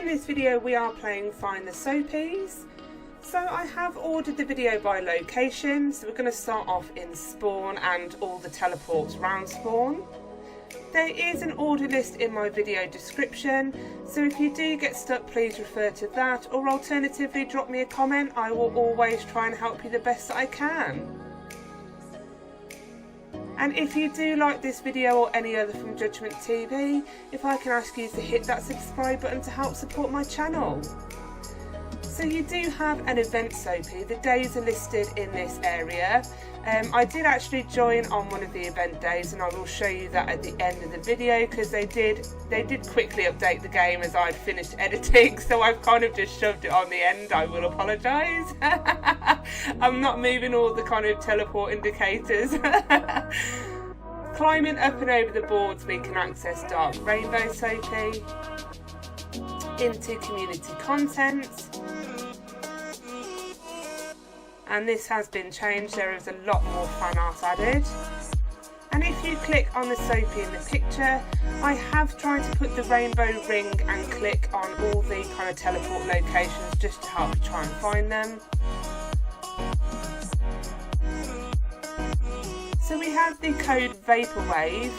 this video we are playing Find the Soapys. So I have ordered the video by location, so we're going to start off in spawn and all the teleports round spawn. There is an order list in my video description, so if you do get stuck please refer to that, or alternatively drop me a comment. I will always try and help you the best that I can. And if you do like this video or any other from Judgment TV, if I can ask you to hit that subscribe button to help support my channel. So you do have an event Soapy, the days are listed in this area. I did actually join on one of the event days, and I will show you that at the end of the video, because they did quickly update the game as I'd finished editing, so I've kind of just shoved it on the end. I will apologise. I'm not moving all the kind of teleport indicators. Climbing up and over the boards we can access Dark Rainbow Soapy, into community content. And this has been changed, there is a lot more fan art added. And if you click on the Soapy in the picture, I have tried to put the rainbow ring and click on all the kind of teleport locations just to help you try and find them. So we have the code Vaporwave,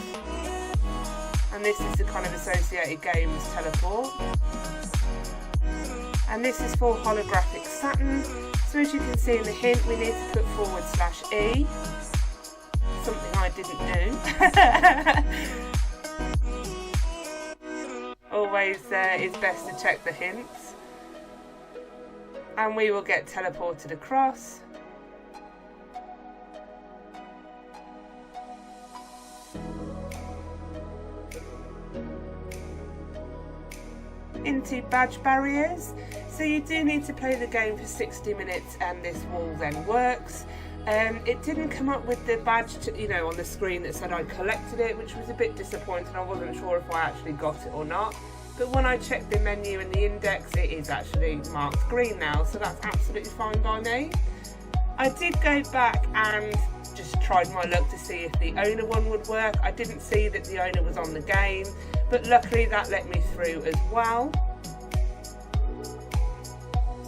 and this is the kind of associated games teleport. And this is for holographic Saturn. So as you can see in the hint, we need to put /E, something I didn't do. Always it's best to check the hints. And we will get teleported across. Into badge barriers. So you do need to play the game for 60 minutes and this wall then works. It didn't come up with the badge on the screen that said I collected it, which was a bit disappointing. I wasn't sure if I actually got it or not. But when I checked the menu and the index, it is actually marked green now, so that's absolutely fine by me. I did go back and just tried my luck to see if the owner one would work. I didn't see that the owner was on the game, but luckily that let me through as well.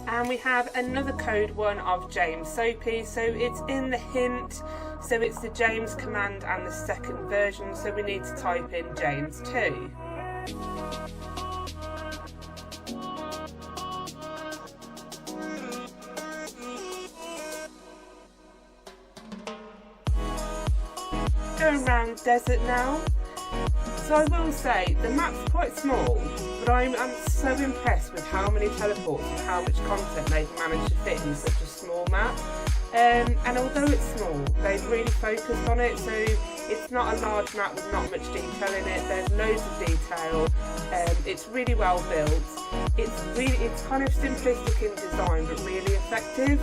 And we have another code one of James Soapy, so it's in the hint, so it's the James command and the second version, so we need to type in James 2. Going around desert now. So I will say, the map's quite small, but I'm so impressed with how many teleports and how much content they've managed to fit in such a small map. And although it's small, they've really focused on it, so it's not a large map with not much detail in it. There's loads of detail, it's really well built. It's kind of simplistic in design, but really effective.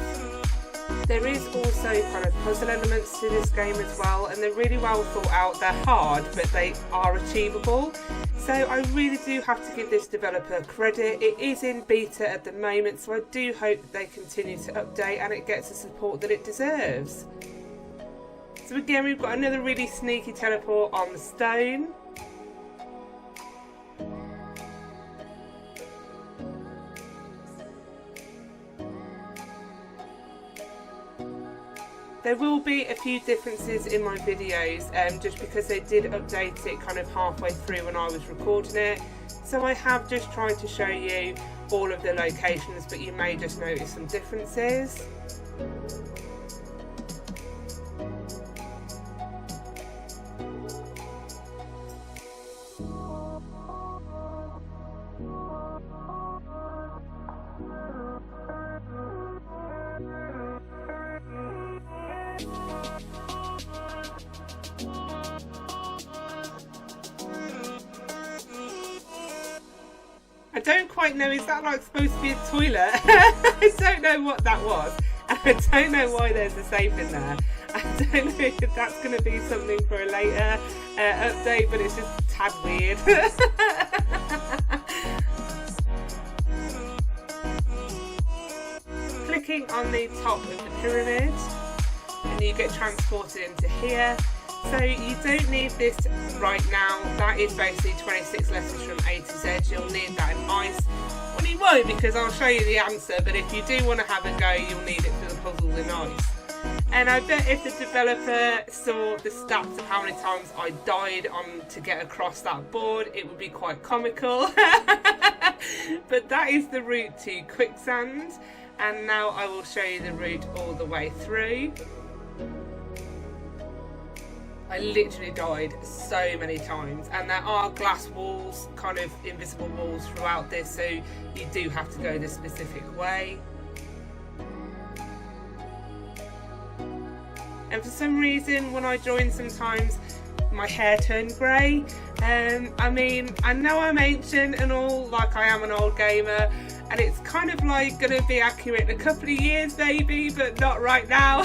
There is also kind of puzzle elements to this game as well, and they're really well thought out. They're hard, but they are achievable. So I really do have to give this developer credit. It is in beta at the moment, so I do hope that they continue to update and it gets the support that it deserves. So again, we've got another really sneaky teleport on the stone. There will be a few differences in my videos just because they did update it kind of halfway through when I was recording it. So I have just tried to show you all of the locations, but you may just notice some differences. I don't quite know, is that like supposed to be a toilet? I don't know what that was. I don't know why there's a safe in there. I don't know if that's going to be something for a later update, but it's just a tad weird. Clicking on the top of the pyramid and you get transported into here. So you don't need this right now. That is basically 26 letters from A to Z. You'll need that in ice won't, because I'll show you the answer, but if you do want to have a go, you'll need it for the puzzles are nice. And I bet if the developer saw the stats of how many times I died on to get across that board, it would be quite comical. But that is the route to quicksand, and now I will show you the route all the way through. I literally died so many times, and there are glass walls, kind of invisible walls throughout this, so you do have to go the specific way. And for some reason, when I join sometimes, my hair turned grey. I mean, I know I'm ancient and all, like I am an old gamer, and it's kind of like going to be accurate in a couple of years maybe, but not right now.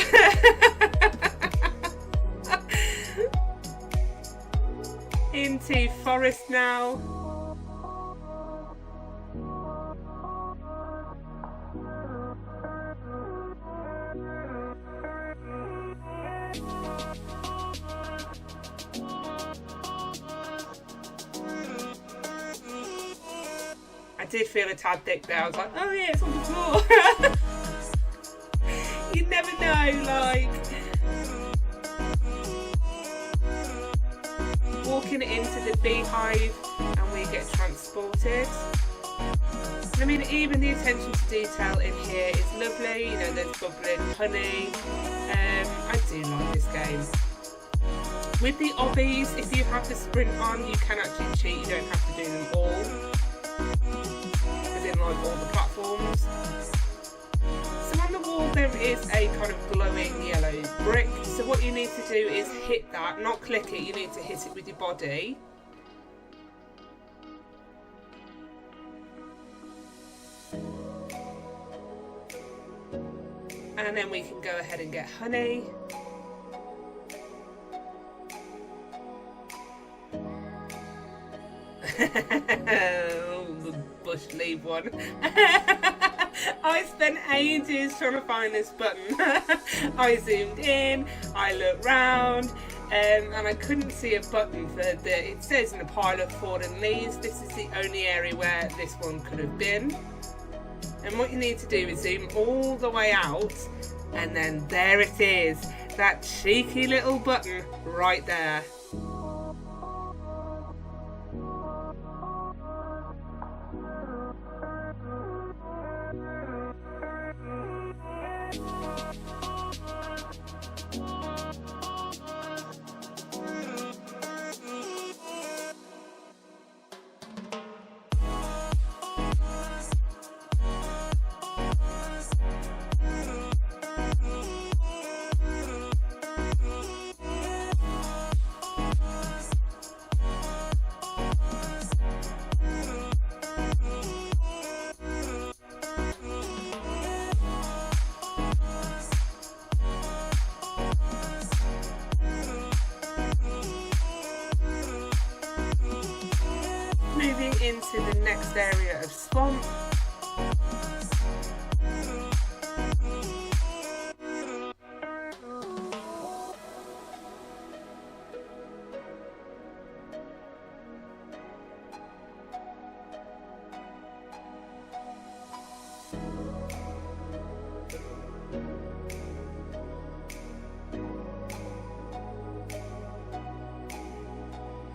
Into forest now. I did feel a tad thick there. I was like, oh yeah, it's on the floor. You never know, like walking into the beehive and we get transported. I mean, even the attention to detail in here is lovely. You know, there's bubbling honey. I do like this game. With the obbies, if you have the sprint on, you can actually cheat. You don't have to do them all, as in like all the platforms. So on the wall there is a kind of glowing yellow brick. So what you need to do is hit that, not click it. You need to hit it with your body. And then we can go ahead and get honey. Oh, the bush leaf one. I spent ages trying to find this button. I zoomed in, I looked round, and I couldn't see a button for the, it says in a pile of fallen leaves, this is the only area where this one could have been. And what you need to do is zoom all the way out, and then there it is, that cheeky little button right there. Moving into the next area of swamp.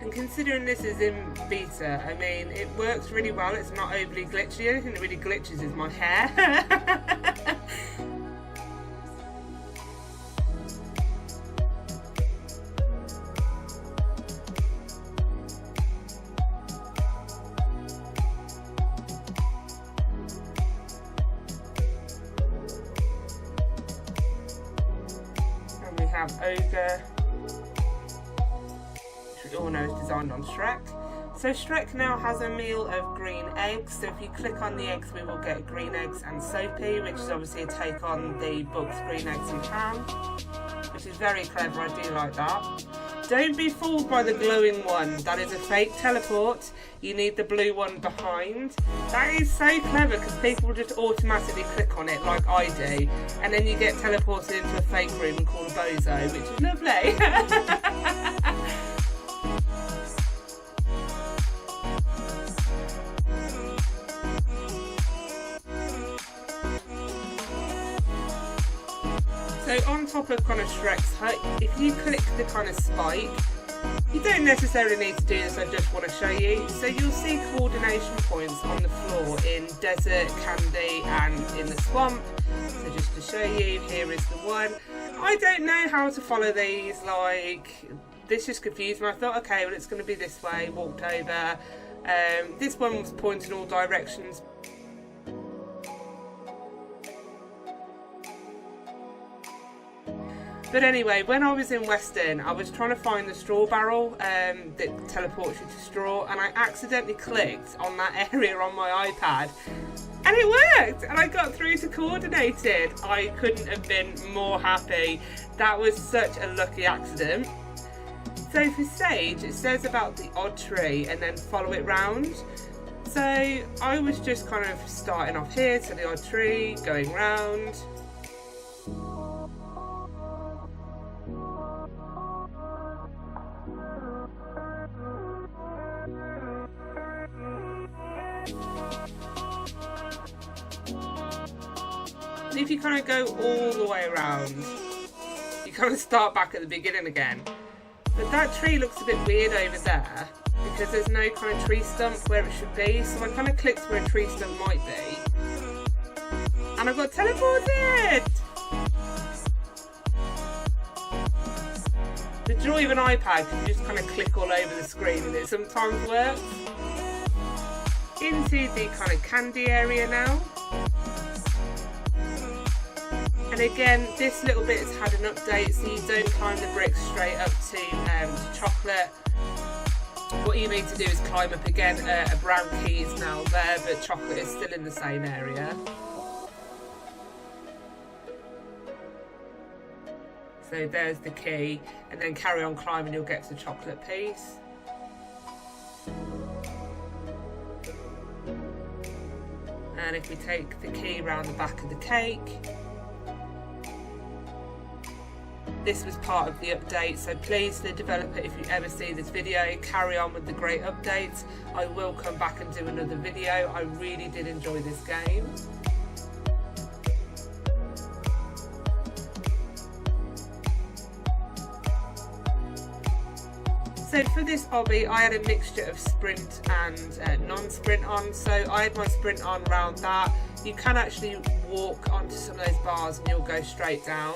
And considering this is in beta, I mean, it works really well. It's not overly glitchy. The only thing that really glitches is my hair. And we have ogre, which we all know is designed on Shrek. So Shrek now has a meal of green eggs, so if you click on the eggs we will get green eggs and Soapy, which is obviously a take on the book's Green Eggs You Can, which is very clever, I do like that. Don't be fooled by the glowing one, that is a fake teleport, you need the blue one behind. That is so clever because people will just automatically click on it like I do, and then you get teleported into a fake room and called a bozo, which is lovely. So on top of kind of Shrek's hut, if you click the kind of spike, you don't necessarily need to do this, I just want to show you. So you'll see coordination points on the floor in desert, candy and in the swamp. So just to show you, here is the one. I don't know how to follow these, like, this just confused me. I thought, okay, well it's going to be this way, walked over. This one was pointing all directions. But anyway, when I was in Western, I was trying to find the straw barrel that teleports you to straw, and I accidentally clicked on that area on my iPad, and it worked, and I got through to coordinated. I couldn't have been more happy. That was such a lucky accident. So for Sage, it says about the odd tree and then follow it round. So I was just kind of starting off here to the odd tree, going round. And if you kind of go all the way around, you kind of start back at the beginning again. But that tree looks a bit weird over there because there's no kind of tree stump where it should be. So I kind of clicked where a tree stump might be. And I got teleported! The joy of an iPad, you just kind of click all over the screen and it sometimes works. Into the kind of candy area now. And again, this little bit has had an update, so you don't climb the bricks straight up to chocolate. What you need to do is climb up again. A brown key is now there, but chocolate is still in the same area. So there's the key, and then carry on climbing, you'll get to the chocolate piece. And if we take the key around the back of the cake, this was part of the update, so please, the developer, if you ever see this video, carry on with the great updates. I will come back and do another video. I really did enjoy this game. So for this obby, I had a mixture of sprint and non-sprint on. So I had my sprint on around that. You can actually walk onto some of those bars and you'll go straight down.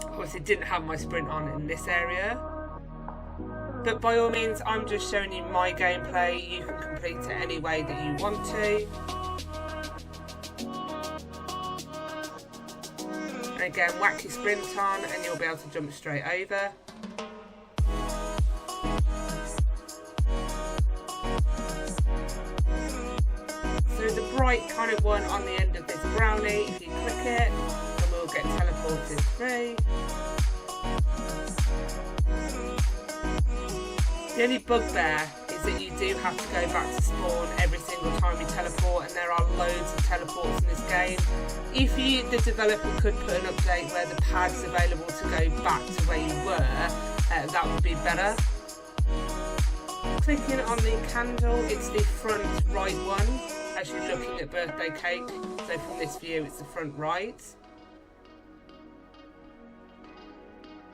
Obviously didn't have my sprint on in this area. But by all means, I'm just showing you my gameplay. You can complete it any way that you want to. And again, whack your sprint on and you'll be able to jump straight over. So the bright kind of one on the end of this brownie, if you click it, then we'll get teleported through. The only bugbear is that you do have to go back to spawn every single time you teleport, and there are loads of teleports in this game. If the developer could put an update where the pad's available to go back to where you were, that would be better. Clicking on the candle, it's the front right one, as you're looking at birthday cake. So from this view, it's the front right.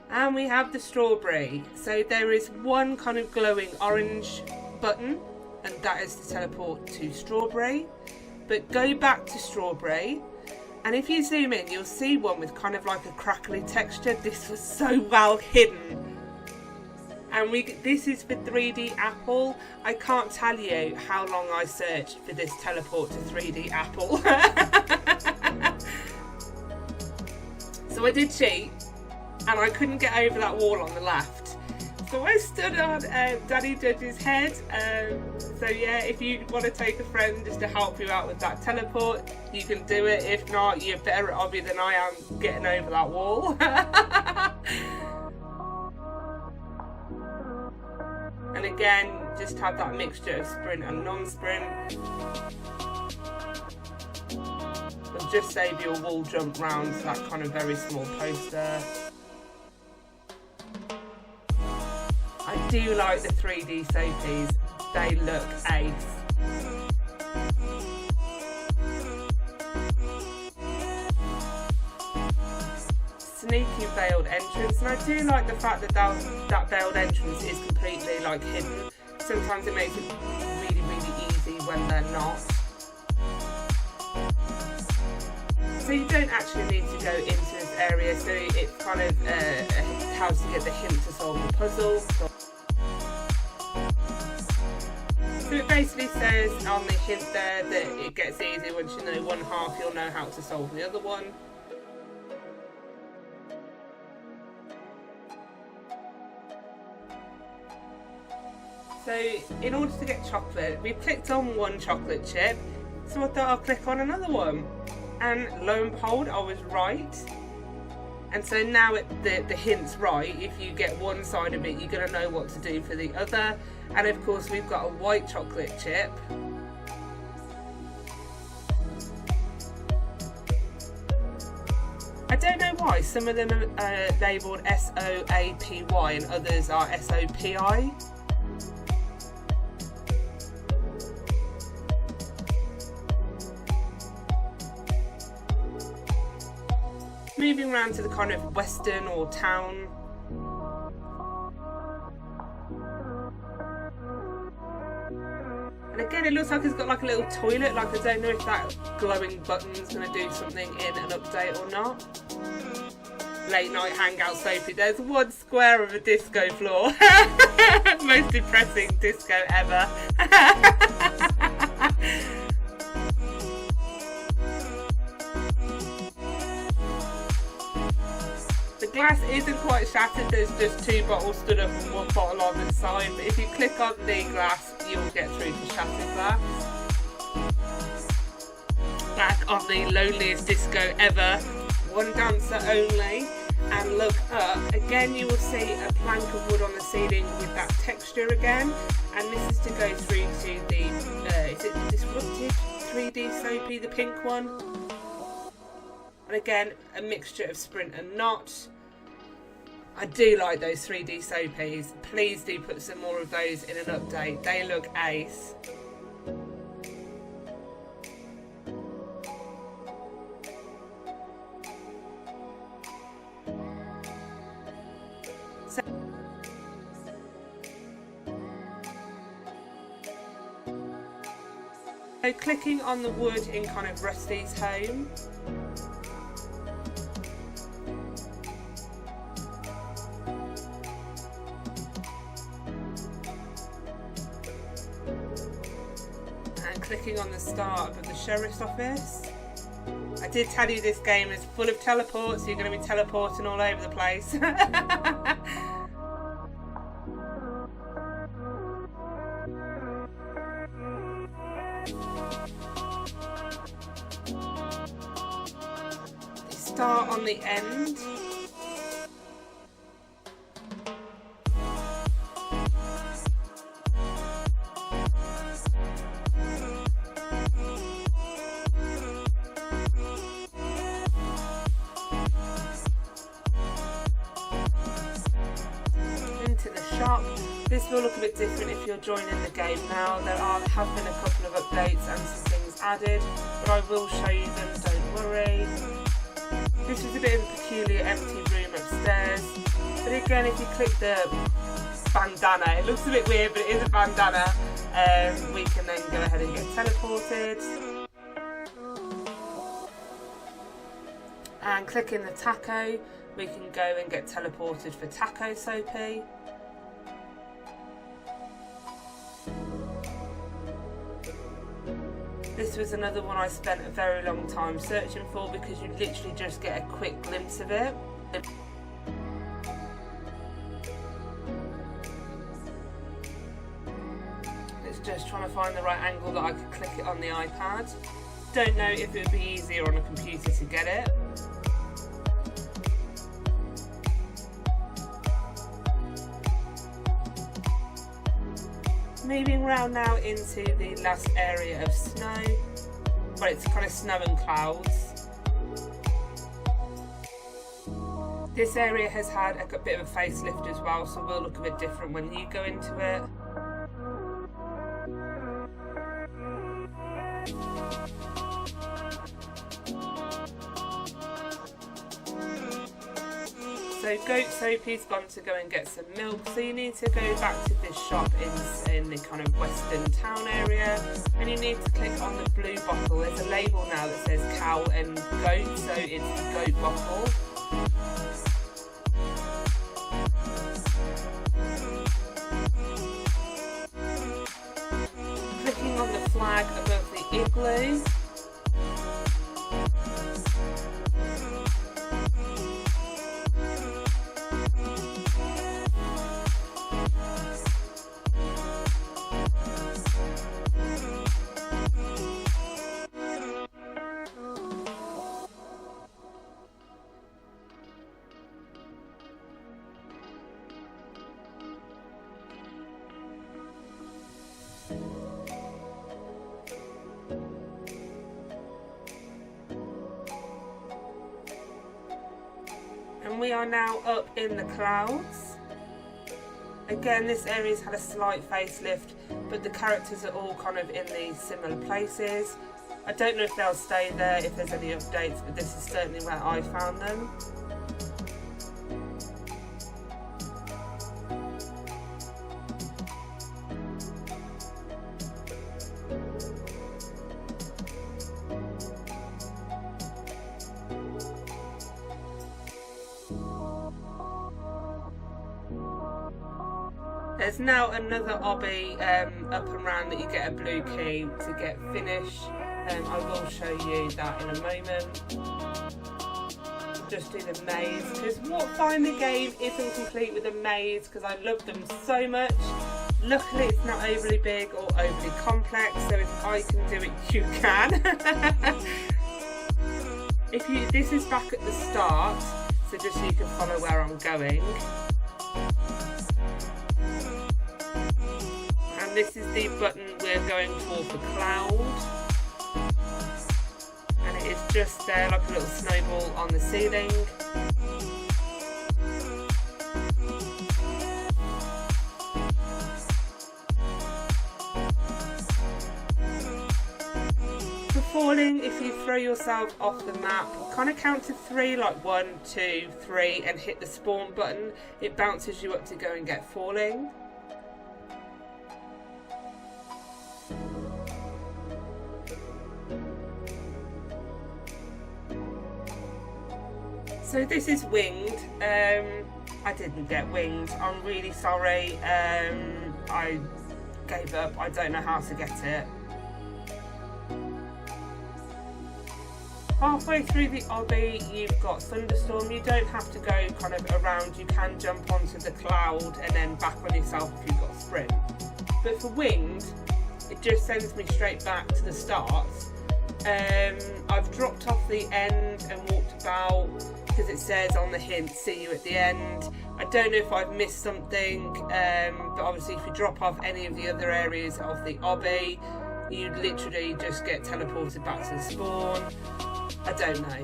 And we have the strawberry. So there is one kind of glowing orange button, and that is to teleport to strawberry. But go back to strawberry, and if you zoom in, you'll see one with kind of like a crackly texture. This was so well hidden. And this is for 3D apple. I can't tell you how long I searched for this teleport to 3D apple. So I did cheat, and I couldn't get over that wall on the left. So I stood on Daddy Judge's head. So yeah, if you want to take a friend just to help you out with that teleport, you can do it. If not, you're better at obby than I am getting over that wall. And again, just have that mixture of sprint and non-sprint. It'll just save you a wall jump round that kind of very small poster. I do like the 3D Soapys. They look ace. sneaky veiled entrance, and I do like the fact that that veiled entrance is completely like hidden. Sometimes it makes it really, really easy when they're not. So you don't actually need to go into this area, so it kind of helps to get the hint to solve the puzzle. So it basically says on the hint there that it gets easier once you know one half, you'll know how to solve the other one. So in order to get chocolate, we clicked on one chocolate chip, so I thought I'll click on another one. And lo and behold, I was right. And so now the hint's right. If you get one side of it, you're going to know what to do for the other. And of course, we've got a white chocolate chip. I don't know why. Some of them are labelled SOAPY and others are SOPI. Moving around to the kind of western or town. And again, it looks like it's got like a little toilet. Like, I don't know if that glowing button's going to do something in an update or not. Late night hangout Soapy. There's one square of a disco floor. Most depressing disco ever. The glass isn't quite shattered, there's just two bottles stood up and one bottle on the side, but if you click on the glass, you'll get through to shattered glass. Back on the loneliest disco ever, one dancer only, and look up, again you will see a plank of wood on the ceiling with that texture again, and this is to go through to the, is it Disrupted 3D Soapy, the pink one? And again, a mixture of sprint and knot. I do like those 3D Soapys. Please do put some more of those in an update. They look ace. So clicking on the wood in kind of Rusty's home. Clicking on the start of the sheriff's office. I did tell you this game is full of teleports, so you're going to be teleporting all over the place. They start on the end. This will look a bit different if you're joining the game now. There have been a couple of updates and some things added, but I will show you them, don't worry. This is a bit of a peculiar empty room upstairs, but again, if you click the bandana, it looks a bit weird, but it is a bandana, we can then go ahead and get teleported. And clicking the taco, we can go and get teleported for taco Soapy. This was another one I spent a very long time searching for because you literally just get a quick glimpse of it. It's just trying to find the right angle that I could click it on the iPad. Don't know if it would be easier on a computer to get it. Moving round now into the last area of snow. Well, it's kind of snow and clouds. This area has had a bit of a facelift as well, so will look a bit different when you go into it. So goat Soapy's gone to go and get some milk, so you need to go back to this shop in the kind of western town area, and you need to click on the blue bottle. There's a label now that says cow and goat, so it's the goat bottle. Clicking on the flag above the igloo. And we are now up in the clouds. Again, this area's had a slight facelift, but the characters are all kind of in these similar places. I don't know if they'll stay there, if there's any updates, but this is certainly where I found them. There's now another obby up and round that you get a blue key to get finished. I will show you that in a moment. Just do the maze, because what Find the Game isn't complete with a maze, because I love them so much. Luckily it's not overly big or overly complex, so if I can do it, you can. This is back at the start, so just so you can follow where I'm going. This is the button we're going for cloud, and it is just there like a little snowball on the ceiling. For falling, if you throw yourself off the map, kind of count to 3, like 1, 2, 3, and hit the spawn button, it bounces you up to go and get falling. So this is winged. I didn't get winged. I'm really sorry. I gave up. I don't know how to get it. Halfway through the obby, you've got thunderstorm. You don't have to go kind of around. You can jump onto the cloud and then back on yourself if you've got sprint. But for winged, it just sends me straight back to the start. I've dropped off the end and walked about, because it says on the hint, see you at the end. I don't know if I've missed something, but obviously if you drop off any of the other areas of the obby, you literally just get teleported back to the spawn. I don't know.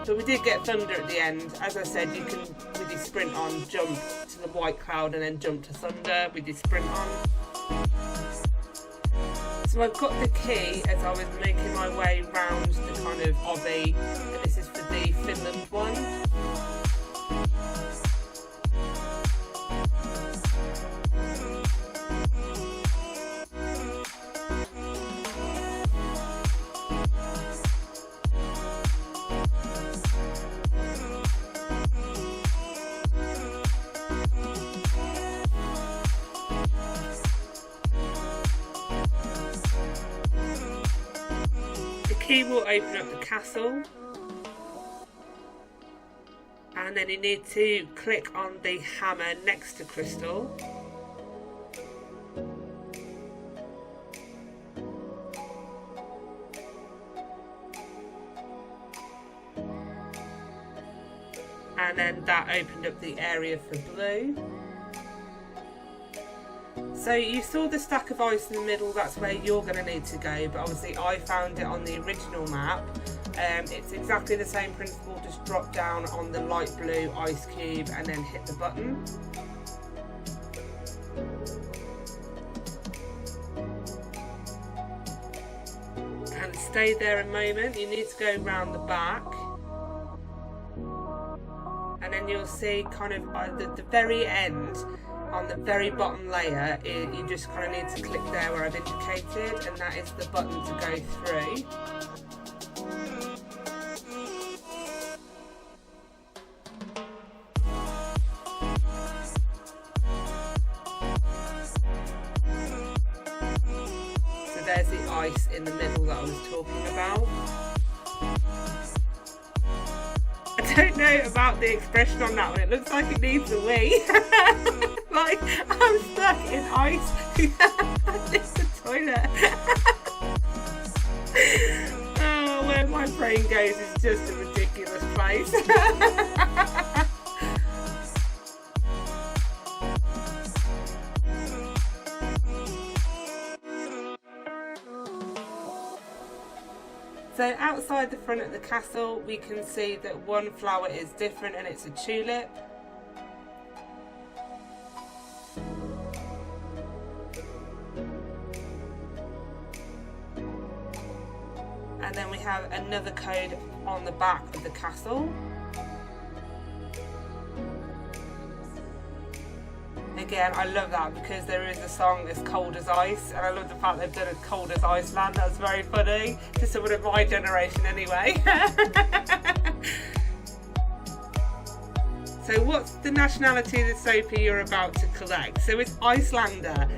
But we did get thunder at the end. As I said, you can, with your sprint on, jump to the white cloud and then jump to thunder with your sprint on. So I've got the key as I was making my way round the kind of obby, and this is for the Finland one. Key will open up the castle, and then you need to click on the hammer next to Crystal, and then that opened up the area for blue. So you saw the stack of ice in the middle, that's where you're going to need to go, but obviously I found it on the original map. It's exactly the same principle, just drop down on the light blue ice cube and then hit the button. And stay there a moment, you need to go round the back. And then then you'll see kind of at the very end, on the very bottom layer, you just kind of need to click there where I've indicated, and that is the button to go through. So there's the ice in the middle that I was talking about. I don't know about the expression on that one. It looks like it needs a wee. Like I'm stuck in ice. It's the toilet. Oh, where my brain goes is just a ridiculous place. So outside the front of the castle, we can see that one flower is different, and it's a tulip. And then we have another code on the back of the castle. Again, I love that because there is a song as cold as ice, and I love the fact they've done as cold as Iceland. That's very funny to someone of my generation anyway. So what's the nationality of the Soapy you're about to collect? So it's Icelander.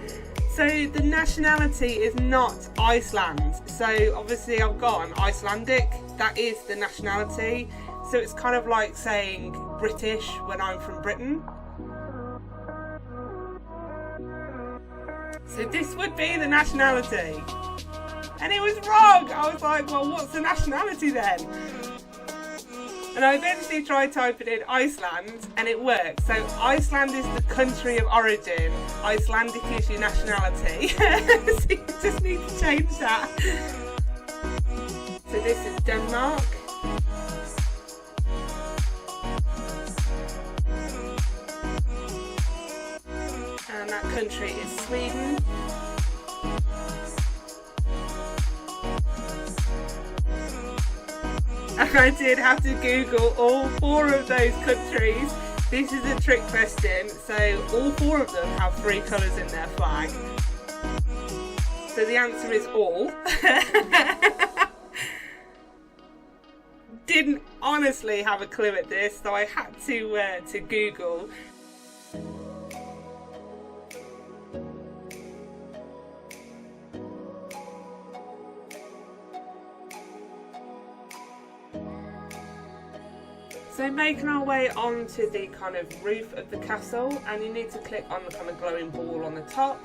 So the nationality is not Iceland. So obviously I've got an Icelandic, that is the nationality. So it's kind of like saying British when I'm from Britain. So this would be the nationality. And it was wrong. I was like, well, what's the nationality then? And I eventually tried typing in Iceland, and it worked. So Iceland is the country of origin. Icelandic is your nationality. So you just need to change that. So this is Denmark. And that country is Sweden. And I did have to Google all 4 of those countries. This is a trick question. So all 4 of them have 3 colours in their flag. So the answer is all. Didn't honestly have a clue at this, so I had to Google. So making our way onto the kind of roof of the castle, and you need to click on the kind of glowing ball on the top.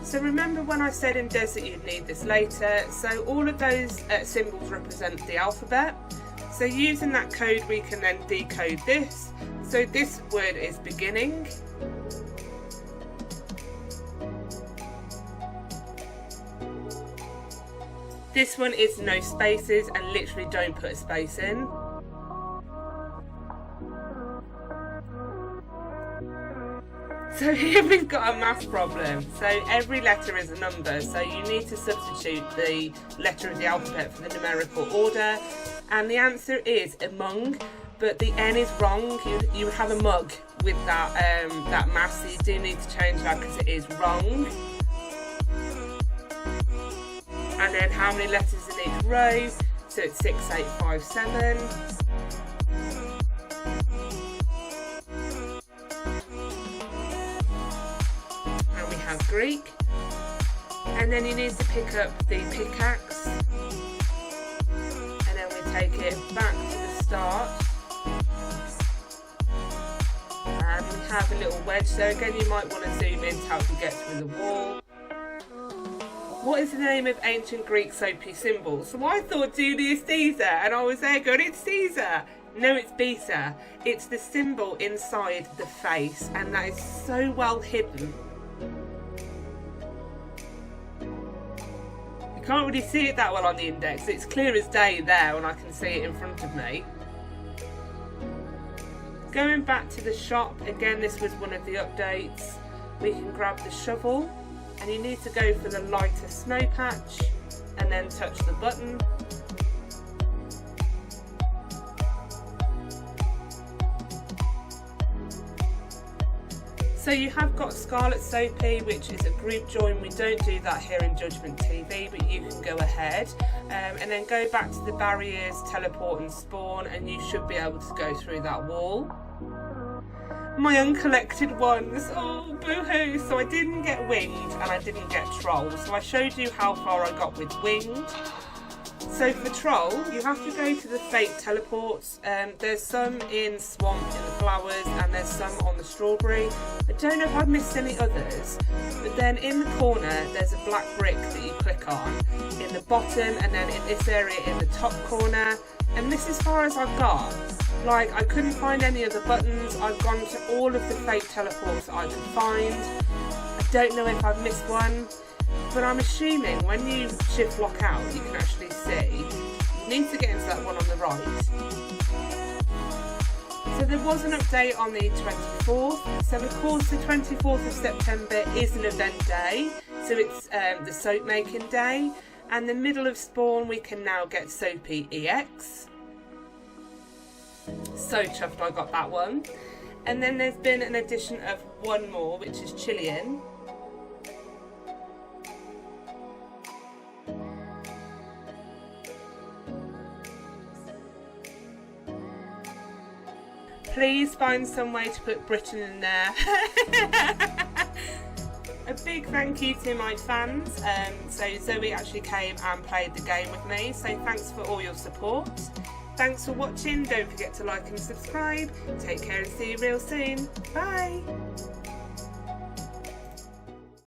So remember when I said in desert you'd need this later, so all of those symbols represent the alphabet. So using that code we can then decode this. So this word is beginning. This one is no spaces, and literally don't put a space in. So here we've got a maths problem. So every letter is a number, so you need to substitute the letter of the alphabet for the numerical order, and the answer is among, but the N is wrong. You would have a mug with that math, so you do need to change that because it is wrong. And then how many letters in each row? So it's 6, 8, 5, 7. Greek, and then you need to pick up the pickaxe, and then we take it back to the start, and we have a little wedge. So again, you might want to zoom in to help you get through the wall. What is the name of ancient Greek Soapy symbol? So I thought Julius Caesar, and I was there going, it's Caesar. No, it's beta. It's the symbol inside the face, and that is so well hidden. You can't really see it that well on the index. It's clear as day there when I can see it in front of me. Going back to the shop, again this was one of the updates. We can grab the shovel, and you need to go for the lighter snow patch and then touch the button. So you have got Scarlet Soapy, which is a group join. We don't do that here in Judgment TV, but you can go ahead and then go back to the barriers, teleport and spawn, and you should be able to go through that wall. My uncollected ones, oh boo-hoo. So I didn't get winged and I didn't get troll. So I showed you how far I got with winged. So for troll, you have to go to the fake teleports. There's some in swamp, in the flowers, and there's some on the strawberry. I don't know if I've missed any others, but then in the corner there's a black brick that you click on, in the bottom, and then in this area in the top corner. And this is as far as I've got. Like, I couldn't find any other buttons. I've gone to all of the fake teleports that I could find. I don't know if I've missed one. But I'm assuming when you shift lock out, you can actually see. You need to get into that one on the right. So there was an update on the 24th. So of course the 24th of September is an event day. So it's the soap making day. And the middle of spawn we can now get Soapy EX. So chuffed I got that one. And then there's been an addition of one more, which is Chilean. Please find some way to put Britain in there. A big thank you to my fans. So Zoe actually came and played the game with me, so thanks for all your support. Thanks for watching. Don't forget to like and subscribe. Take care and see you real soon. Bye.